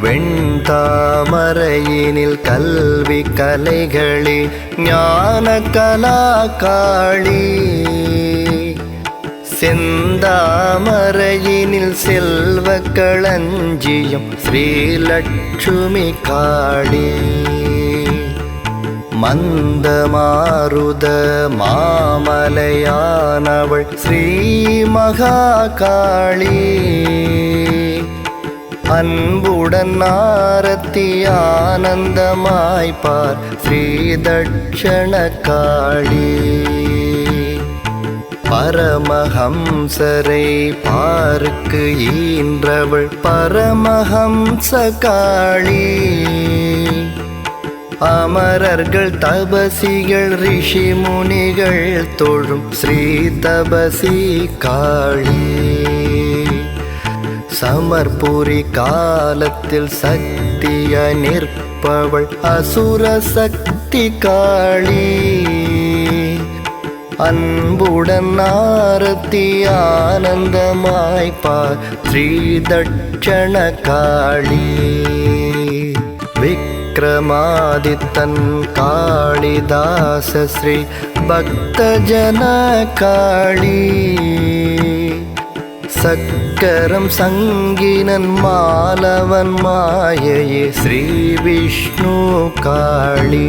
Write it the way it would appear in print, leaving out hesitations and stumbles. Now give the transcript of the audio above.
வெண்தாமரையினில் கல்வி கலைகளே ஞான கலாகாளி. செந்தாமரையினில் செல்வ களஞ்சியம் ஸ்ரீலட்சுமி காளி. மந்தமாருத மாமலையானவள் ஸ்ரீ மகாகாளி. அன்புடன் ஆரத்தி ஆனந்தமாய்ப்பார் ஸ்ரீ தட்சண காளி. பரமஹம்சரை பாருக்கு ஈன்றவள் பரமஹம்ச காளி. அமரர்கள் தபசிகள் ரிஷி முனிகள் தொழும் ஸ்ரீ தபசி காளி. சமர்புரி காலத்தில் சக்திய நிற்பவள் அசுர சக்தி காளி. அன்புடன் ஆரத்தி ஆனந்தமாய்ப்பார் ஸ்ரீ தட்சண காளி. விக்ரமாதித்தன் காளிதாச ஸ்ரீ பக்தஜன காளி. சக்கரம் சங்கினன் மாலவன் மாயையே ஸ்ரீ விஷ்ணு காளி.